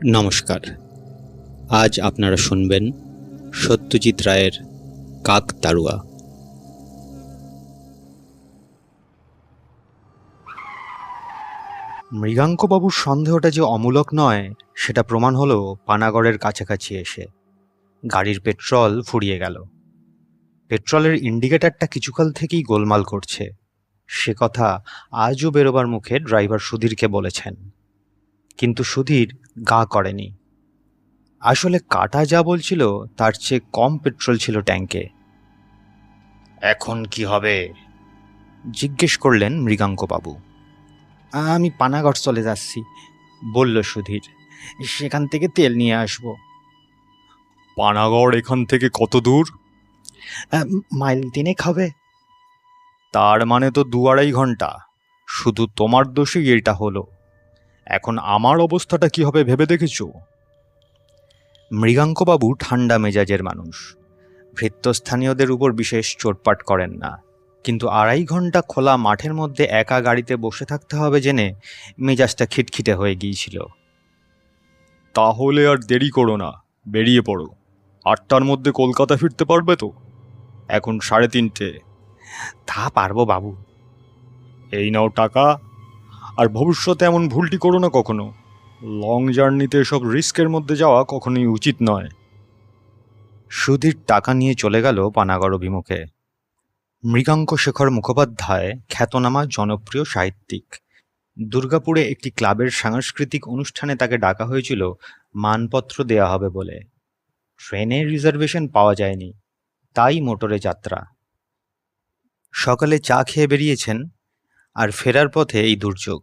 নমস্কার। আজ আপনারা শুনবেন সত্যজিৎ রায়ের কাকতাড়ুয়া। মৃগাঙ্কবাবুর সন্দেহটা যে অমূলক নয় সেটা প্রমাণ হলো পানাগড়ের কাছাকাছি এসে। গাড়ির পেট্রোল ফুরিয়ে গেল। পেট্রোলের ইন্ডিকেটরটা কিছুকাল থেকেই গোলমাল করছে, সে কথা আজও বেরোবার মুখে ড্রাইভার সুধীরকে বলেছেন। কিন্তু সুধীর গা করেনি। আসলে কাটা যা বলছিল তার চেয়ে কম পেট্রোল ছিল ট্যাঙ্কে। এখন কি হবে জিজ্ঞেস করলেন মৃগাঙ্কবাবু। আমি পানাগড় চলে যাচ্ছি, বলল সুধীর। সেখান থেকে তেল নিয়ে আসব। পানাগড় এখান থেকে কত দূর? মাইল তিনেক হবে। তার মানে তো 2-2.5 ঘন্টা। শুধু তোমার দোষেই এটা হলো। এখন আমার অবস্থাটা কি হবে ভেবে দেখেছো? মৃগাঙ্কবাবু ঠান্ডা মেজাজের মানুষ, ভৃত্যস্থানীয়দের উপর বিশেষ চোটপাট করেন না। কিন্তু 2.5 ঘন্টা খোলা মাঠের মধ্যে একা গাড়িতে বসে থাকতে হবে জেনে মেজাজটা খিটখিটে হয়ে গিয়েছিল। তাহলে আর দেরি করো না, বেরিয়ে পড়ো। 8টার মধ্যে কলকাতা ফিরতে পারবে তো? এখন 3:30। তা পারবো বাবু। এই নাও টাকা। আর ভবিষ্যতে এমন ভুলটি করো না কখনো। লং জার্নিতে এসব রিস্কের মধ্যে যাওয়া কখনোই উচিত নয়। সুধীর টাকা নিয়ে চলে গেল পানাগড় অভিমুখে। মৃগাঙ্ক শেখর মুখোপাধ্যায় খ্যাতনামা জনপ্রিয় সাহিত্যিক। দুর্গাপুরে একটি ক্লাবের সাংস্কৃতিক অনুষ্ঠানে তাকে ডাকা হয়েছিল মানপত্র দেয়া হবে বলে। ট্রেনের রিজার্ভেশন পাওয়া যায়নি, তাই মোটরে যাত্রা। সকালে চা খেয়ে বেরিয়েছেন, আর ফেরার পথে এই দুর্যোগ।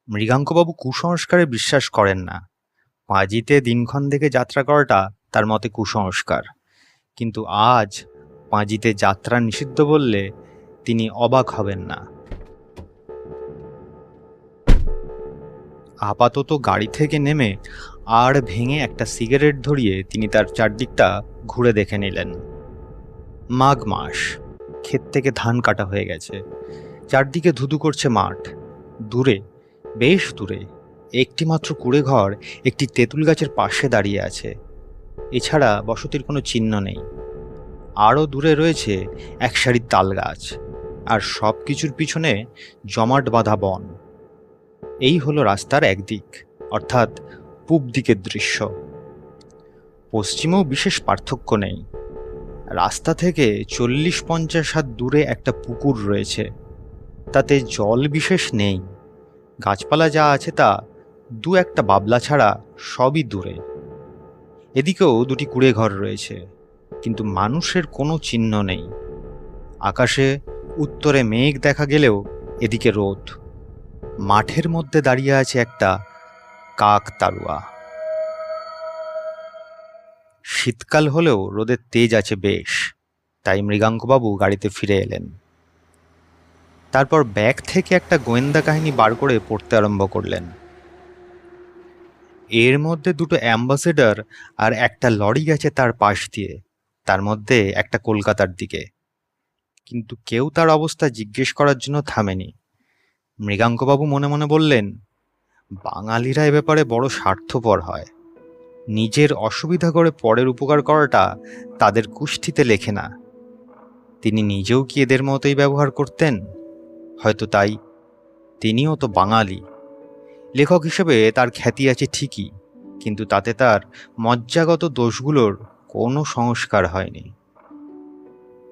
মৃগাঙ্কবাবু কুসংস্কারে বিশ্বাস করেন না। পাঁজিতে দিনক্ষণ দেখে যাত্রা করাটা তার মতে কুসংস্কার। কিন্তু আজ পাঁজিতে যাত্রা নিষিদ্ধ বললে তিনি অবাক হবেন না। আপাতত গাড়ি থেকে নেমে আর ভেঙে একটা সিগারেট ধরিয়ে তিনি তার চারদিকটা ঘুরে দেখে নিলেন। মাঘ মাস, ক্ষেত থেকে ধান কাটা হয়ে গেছে। চারদিকে ধুধু করছে মাঠ। দূরে, বেশ দূরে, একটিমাত্র কুঁড়ে ঘর একটি তেঁতুল গাছের পাশে দাঁড়িয়ে আছে। এছাড়া বসতির কোনো চিহ্ন নেই। আরও দূরে রয়েছে এক সারি তাল গাছ, আর সব কিছুর পিছনে জমাট বাঁধা বন। এই হলো রাস্তার একদিক, অর্থাৎ পূব দিকের দৃশ্য। পশ্চিমেও বিশেষ পার্থক্য নেই। রাস্তা থেকে 40-50 হাত দূরে একটা পুকুর রয়েছে, তাতে জল বিশেষ নেই। গাছপালা যা আছে তা 2-1টা বাবলা ছাড়া সবই দূরে। এদিকেও 2টি কুঁড়ে ঘর রয়েছে, কিন্তু মানুষের কোনো চিহ্ন নেই। আকাশে উত্তরে মেঘ দেখা গেলেও এদিকে রোদ। মাঠের মধ্যে দাঁড়িয়ে আছে একটা কাকতাড়ুয়া। শীতকাল হলেও রোদের তেজ আছে বেশ, তাই মৃগাঙ্কবাবু গাড়িতে ফিরে এলেন। তারপর ব্যাগ থেকে একটা গোয়েন্দা কাহিনী বার করে পড়তে আরম্ভ করলেন। এর মধ্যে 2টো অ্যাম্বাসেডর আর একটা লরি গেছে তার পাশ দিয়ে, তার মধ্যে একটা কলকাতার দিকে। কিন্তু কেউ তার অবস্থা জিজ্ঞেস করার জন্য থামেনি। মৃগাঙ্কবাবু মনে মনে বললেন, বাঙালিরা এ ব্যাপারে বড় স্বার্থপর হয়। নিজের অসুবিধা করে পরের উপকার করাটা তাদের কুষ্ঠিতে লেখে না। তিনি নিজেও কি এদের মতোই ব্যবহার করতেন? হয়তো তাই। তিনিও তো বাঙালি। লেখক হিসেবে তার খ্যাতি আছে ঠিকই, কিন্তু তাতে তার মজ্জাগত দোষগুলোর কোনো সংস্কার হয়নি।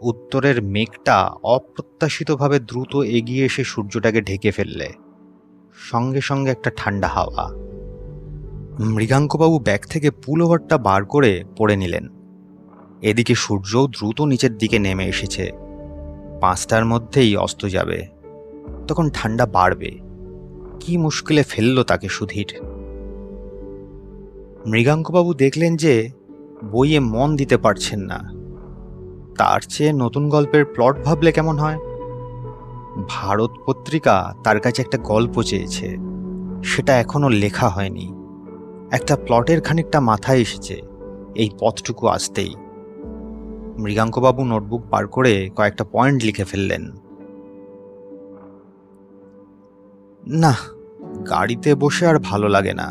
উত্তরের মেঘটা অপ্রত্যাশিতভাবে দ্রুত এগিয়ে এসে সূর্যটাকে ঢেকে ফেললে। সঙ্গে সঙ্গে একটা ঠান্ডা হাওয়া। মৃগাঙ্কবাবু ব্যাগ থেকে পুলওভারটা বার করে পরে নিলেন। এদিকে সূর্যও দ্রুত নিচের দিকে নেমে এসেছে। 5টার মধ্যেই অস্ত যাবে। তখন ঠান্ডা বাড়বে। কি মুশকিলে ফেললো তাকে সুধীর। মৃগাঙ্কবাবু দেখলেন যে বইয়ে মন দিতে পারছেন না। তার চেয়ে নতুন গল্পের প্লট ভাবলে কেমন হয়? ভারত পত্রিকা তার কাছে একটা গল্প চেয়েছে, সেটা এখনো লেখা হয়নি। একটা প্লটের খানিকটা মাথায় এসেছে এই পথটুকু আসতেই। মৃগাঙ্কবাবু নোটবুক বার করে কয়েকটা পয়েন্ট লিখে ফেললেন। না, গাড়িতে বসে আর ভালো লাগে না।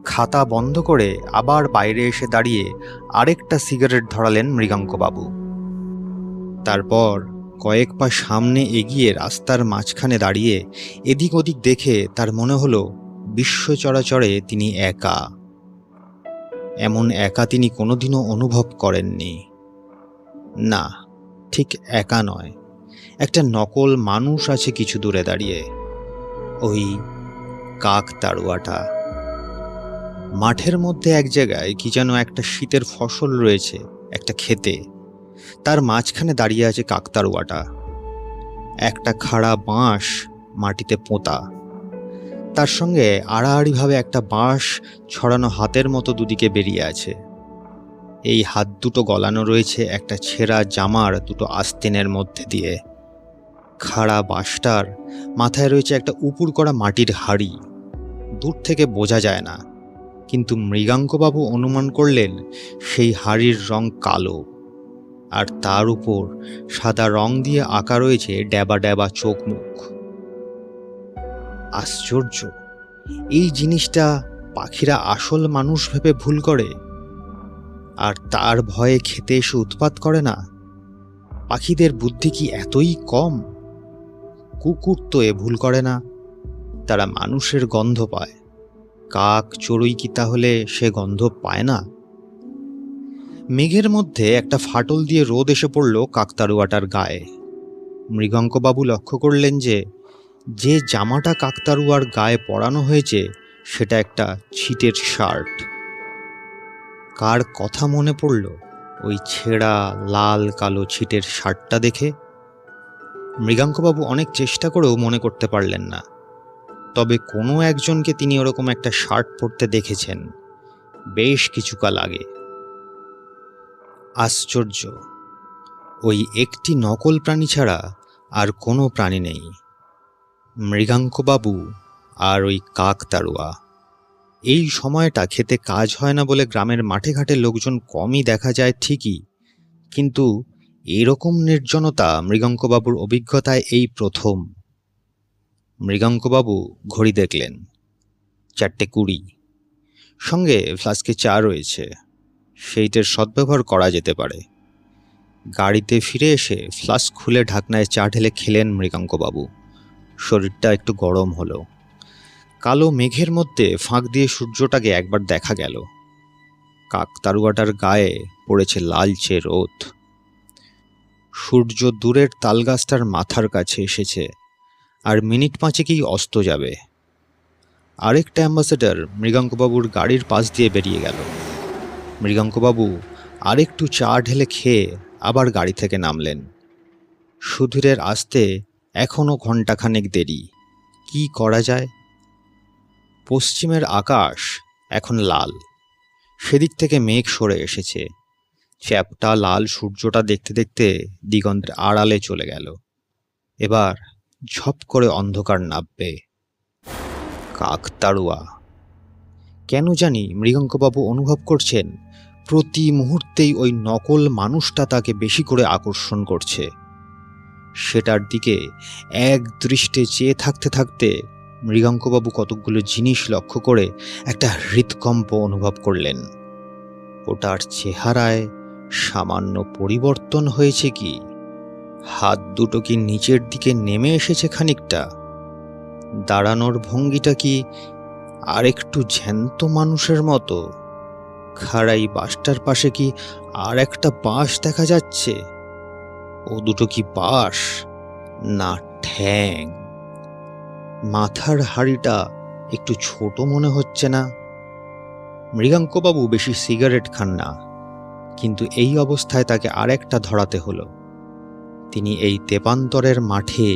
খাতা বন্ধ করে আবার বাইরে এসে দাঁড়িয়ে আরেকটা সিগারেট ধরালেন মৃগাঙ্কবাবু। তারপর কয়েক পা সামনে এগিয়ে রাস্তার মাঝখানে দাঁড়িয়ে এদিক ওদিক দেখে তার মনে হলো বিশ্ব চরাচরে তিনি একা। এমন একা তিনি কোনোদিনও অনুভব করেননি। না, ঠিক একা নয়, একটা নকল মানুষ আছে কিছু দূরে দাঁড়িয়ে, ওই কাকতাড়ুয়াটা। মাঠের মধ্যে এক জায়গায় কি যেন একটা শীতের ফসল রয়েছে, একটা ক্ষেতে, তার মাঝখানে দাঁড়িয়ে আছে কাকতাড়ুয়াটা। একটা খাড়া বাঁশ মাটিতে পোঁতা, তার সঙ্গে আড়াআড়িভাবে একটা বাঁশ ছড়ানো হাতের মতো দুদিকে বেরিয়ে আছে। এই হাত দুটো গলানো রয়েছে একটা ছেঁড়া জামার দুটো আস্তিনের মধ্যে দিয়ে। খাড়া বাঁশটার মাথায় রয়েছে একটা উপুর করা মাটির হাঁড়ি। দূর থেকে বোঝা যায় না, কিন্তু মৃগাঙ্কবাবু অনুমান করলেন সেই হাঁড়ির রং কালো, আর তার উপর সাদা রং দিয়ে আঁকা রয়েছে ড্যাবা ড্যাবা চোখ মুখ। আশ্চর্য, এই জিনিসটা পাখিরা আসল মানুষ ভেবে ভুল করে, আর তার ভয়ে খেতে এসে উৎপাত করে না। পাখিদের বুদ্ধি কি এতই কম? কুকুর তো এ ভুল করে না, তারা মানুষের গন্ধ পায়। কাক চড়ুই কি তাহলে সে গন্ধ পায় না? মেঘের মধ্যে একটা ফাটল দিয়ে রোদ এসে পড়ল কাকতাড়ুয়াটার গায়ে। মৃগাঙ্কবাবু লক্ষ্য করলেন যে যে জামাটা কাকতাড়ুয়ার গায়ে পরানো হয়েছে সেটা একটা ছিটের শার্ট। কার কথা মনে পড়ল ওই ছেঁড়া লাল কালো ছিটের শার্টটা দেখে? মৃগাঙ্কবাবু অনেক চেষ্টা করেও মনে করতে পারলেন না, তবে কোনো একজনকে তিনি ওরকম একটা শার্ট পরতে দেখেছেন বেশ কিছুকাল আগে। আশ্চর্য, ওই একটি নকল প্রাণী ছাড়া আর কোনো প্রাণী নেই, মৃগাঙ্কবাবু আর ওই কাকতাড়ুয়া। এই সময়টা খেতে কাজ হয় না বলে গ্রামের মাঠে ঘাটে লোকজন কমই দেখা যায় ঠিকই, কিন্তু এরকম নির্জনতা মৃগাঙ্কবাবুর অভিজ্ঞতায় এই প্রথম। মৃগাঙ্কবাবু ঘড়ি দেখলেন, 4:20। সঙ্গে ফ্লাস্কে চা রয়েছে, সেইটের সদ্ব্যবহার করা যেতে পারে। গাড়িতে ফিরে এসে ফ্লাস্ক খুলে ঢাকনায় চা ঢেলে খেলেন মৃগাঙ্কবাবু। শরীরটা একটু গরম হলো। কালো মেঘের মধ্যে ফাঁক দিয়ে সূর্যটাকে একবার দেখা গেল। কাকতাড়ুয়াটার গায়ে পড়েছে লালচে রোদ। সূর্য দূরের তালগাছটার মাথার কাছে এসেছে, আর মিনিট পাঁচেকই অস্ত যাবে। আরেকটা অ্যাম্বাসেডর মৃগাঙ্কবাবুর গাড়ির পাশ দিয়ে বেরিয়ে গেল। মৃগাঙ্কবাবু আরেকটু চা ঢেলে খেয়ে আবার গাড়ি থেকে নামলেন। সুধীরের আসতে এখনো ঘণ্টাখানেক দেরি। কি করা যায়? পশ্চিমের আকাশ এখন লাল, সেদিক থেকে মেঘ সরে এসেছে। চ্যাপ্টা লাল সূর্যটা দেখতে দেখতে দিগন্তের আড়ালে চলে গেল। এবার ঝপ করে অন্ধকার নামবে। কাকতাড়ুয়া। কেন জানি মৃগাঙ্কবাবু অনুভব করছেন প্রতি মুহূর্তেই ওই নকল মানুষটা তাকে বেশি করে আকর্ষণ করছে। সেটার দিকে এক দৃষ্টে চেয়ে থাকতে থাকতে মৃগাঙ্কবাবু কতকগুলো জিনিস লক্ষ্য করে একটা হৃৎকম্প অনুভব করলেন। ওটার চেহারায় সামান্য পরিবর্তন হয়েছে কি? হাত দুটো কি নিচের দিকে নেমে এসেছে খানিকটা? দাঁড়ানোর ভঙ্গিটা কি আর একটু জ্যান্ত মানুষের মতো? খাড়াই বাঁশটার পাশে কি আর একটা বাঁশ দেখা যাচ্ছে? ও দুটো কি বাঁশ না ঠ্যাং? মাথার হাঁড়িটা একটু ছোট মনে হচ্ছে না? মৃগাঙ্কবাবু বেশি সিগারেট খান না, কিন্তু এই অবস্থায় তাকে আর একটা ধরাতে হলো। তিনি এই তেপান্তরের মাঠে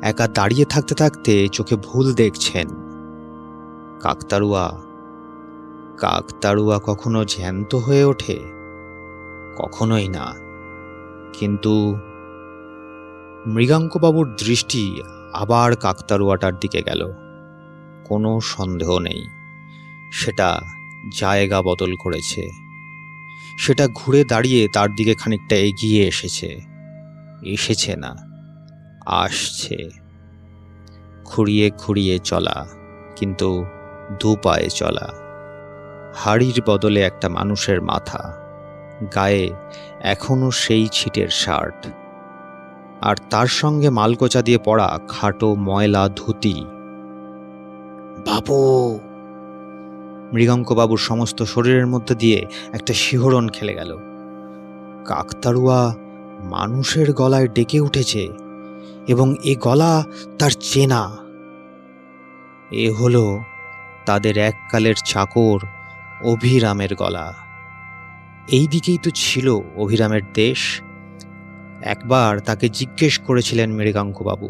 একা দাঁড়িয়ে থাকতে থাকতে চোখে ভুল দেখছেন। কাকতাড়ুয়া কাকতাড়ুয়া কখনো জ্যান্ত হয়ে ওঠে? কখনোই না। কিন্তু মৃগাঙ্কবাবুর দৃষ্টি আবার কাকতাড়ুয়াটার দিকে গেল। কোনো সন্দেহ নেই, সেটা জায়গা বদল করেছে। সেটা ঘুরে দাঁড়িয়ে তার দিকে খানিকটা এগিয়ে এসেছে না, আসছে। খুঁড়িয়ে খুঁড়িয়ে চলা, কিন্তু দু পায়ে চলা। হাড়ির বদলে একটা মানুষের মাথা, গায়ে এখনো সেই ছিটের শার্ট, আর তার সঙ্গে মালকোচা দিয়ে পড়া খাটো ময়লা ধুতি। বাবু! মৃগাঙ্কবাবুর সমস্ত শরীরের মধ্যে দিয়ে একটা শিহরণ খেলে গেল। কাকতাড়ুয়া মানুষের গলায় ডেকে উঠেছে, এবং এ গলা তার চেনা। এ হলো তাদের এককালের চাকর অভিরামের গলা। এই দিকেই তো ছিল অভিরামের দেশ। একবার তাকে জিজ্ঞেস করেছিলেন মৃগাঙ্কবাবু।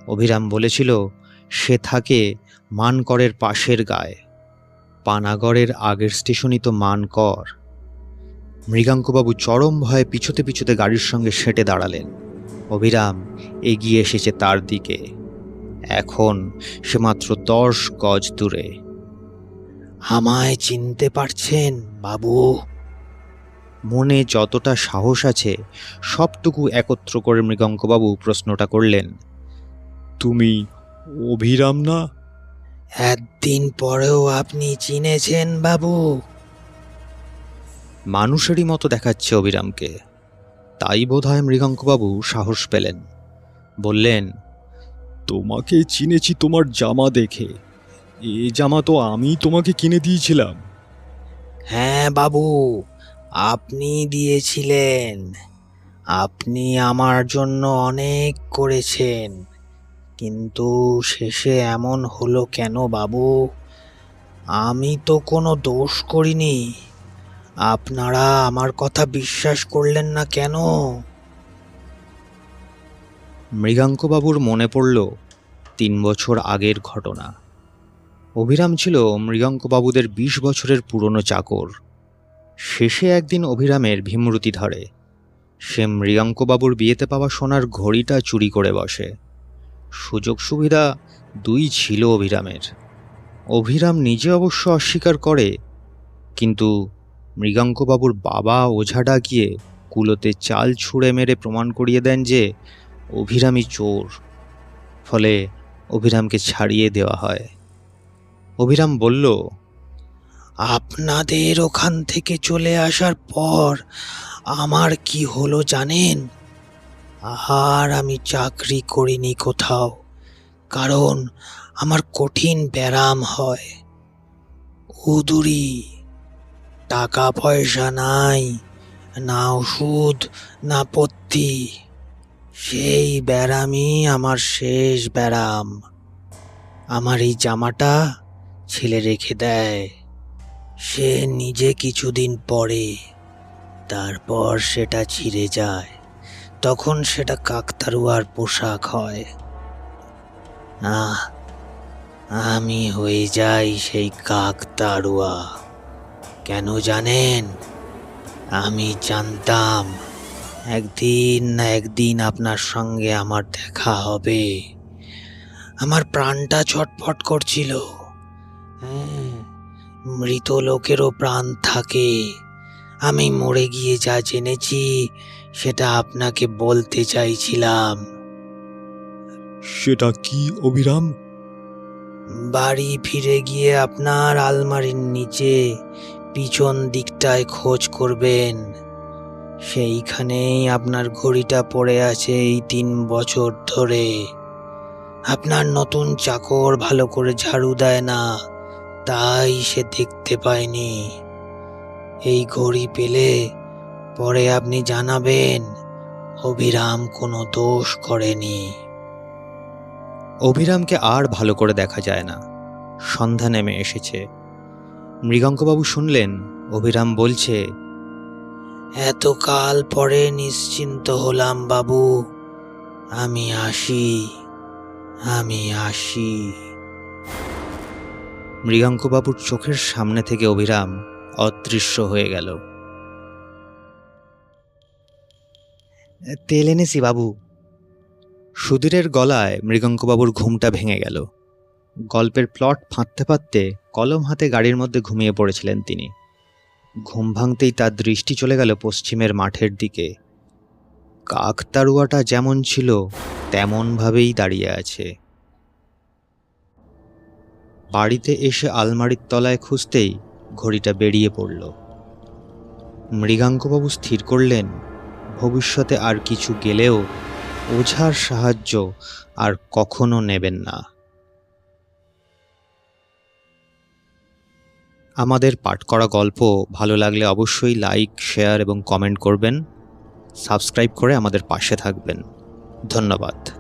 অভিরাম বলেছিল সে থাকে মানকরের পাশের গায়ে। পানাগড়ের আগের স্টেশনই তো মানকর। মৃগাঙ্কবাবু চরম ভয়ে পিছুতে পিছুতে গাড়ির সঙ্গে সেঁটে দাঁড়ালেন। অভিরাম এগিয়ে এসেছে তার দিকে। এখন সে মাত্র 10 গজ দূরে। আমায় চিনতে পারছেন বাবু? মনে যতটা সাহস আছে সবটুকু একত্র করে মৃগাঙ্কবাবু প্রশ্নটা করলেন। তুমি অভিরাম না? একদিন পরেও আপনি চিনেছেন বাবু? মানুষেরই মতো দেখাচ্ছে অভিরামকে। তাই বোধহয় মৃগাঙ্কবাবু সাহস পেলেন। বললেন, তোমাকে চিনেছি তোমার জামা দেখে। এ জামা তো আমি তোমাকে কিনে দিয়েছিলাম। হ্যাঁ বাবু, আপনি দিয়েছিলেন। আপনি আমার জন্য অনেক করেছেন, কিন্তু শেষে এমন হলো কেন বাবু? আমি তো কোনো দোষ করিনি। আপনারা আমার কথা বিশ্বাস করলেন না কেন? মৃগাঙ্কবাবুর মনে পড়ল 3 বছর আগের ঘটনা। অভিরাম ছিল মৃগাঙ্কবাবুদের 20 বছরের পুরনো চাকর। শেষে একদিন অভিরামের ভীমরুতি ধরে। সে মৃগাঙ্কবাবুর বিয়েতে পাওয়া সোনার ঘড়িটা চুরি করে বসে। সুযোগ সুবিধা দুই ছিল অভিরামের। অভিরাম নিজে অবশ্য অস্বীকার করে, কিন্তু মৃগাঙ্কবাবুর বাবা ওঝা ডাকিয়ে কুলোতে চাল ছুঁড়ে মেরে প্রমাণ করিয়ে দেন যে অভিরামই চোর। ফলে অভিরামকে ছাড়িয়ে দেওয়া হয়। অভিরাম বলল, আপনাদের ওখান থেকে চলে আসার পর আমার কি হলো জানেন? আর আমি চাকরি করিনি কোথাও, কারণ আমার কঠিন ব্যারাম হয়। উদুরি, টাকা পয়সা নাই, না ওষুধ না পত্তি। সেই ব্যারামই আমার শেষ ব্যারাম। আমার এই জামাটা ছেলে রেখে দেয়। সে নিজে কিছুদিন পরে, তারপর সেটা ছিঁড়ে যায়। তখন সেটা কাকতাড়ুয়ার পোশাক হয়। আমি হয়ে যাই সেই কাকতাড়ুয়া। কেন জানেন? আমি জানতাম একদিন না একদিন আপনার সঙ্গে আমার দেখা হবে। আমার প্রাণটা ছটফট করছিল। মৃত লোকেরও প্রাণ থাকে। আমি মরে গিয়ে যা জেনেছি সেটা আপনাকে বলতে চাইছিলাম। সেটা কি অভিরাম? বাড়ি ফিরে গিয়ে আপনার আলমারির নিচে পিছন দিকটায় খোঁজ করবেন। সেইখানেই আপনার ঘড়িটা পড়ে আছে এই 3 বছর ধরে। আপনার নতুন চাকর ভালো করে ঝাড়ু দেয় না, তাই সে দেখতে পায়নি। এই ঘড়ি পেলে পরে আপনি জানাবেন অভিরাম কোনো দোষ করেনি। অভিরামকে আর ভালো করে দেখা যায় না। সন্ধ্যা নেমে এসেছে। মৃগাঙ্কবাবু শুনলেন অভিরাম বলছে, এতকাল পরে নিশ্চিন্ত হলাম বাবু। আমি আসি। মৃগাঙ্কবাবুর চোখের সামনে থেকে অভিরাম অদৃশ্য হয়ে গেল। তেল এনেছি বাবু। সুধীরের গলায় মৃগাঙ্কবাবুর ঘুমটা ভেঙে গেল। গল্পের প্লট ফাঁদতে ফাঁদতে কলম হাতে গাড়ির মধ্যে ঘুমিয়ে পড়েছিলেন তিনি। ঘুম ভাঙতেই তার দৃষ্টি চলে গেল পশ্চিমের মাঠের দিকে। কাকতাড়ুয়াটা যেমন ছিল তেমনভাবেই দাঁড়িয়ে আছে। বাড়িতে এসে আলমারির তলায় খুঁজতেই ঘড়িটা বেরিয়ে পড়ল। মৃগাঙ্কবাবু স্থির করলেন ভবিষ্যতে আর কিছু গেলেও ওঝার সাহায্য আর কখনো নেবেন না। আমাদের পাঠ করা গল্প ভালো লাগলে অবশ্যই লাইক, শেয়ার এবং কমেন্ট করবেন। সাবস্ক্রাইব করে আমাদের পাশে থাকবেন। ধন্যবাদ।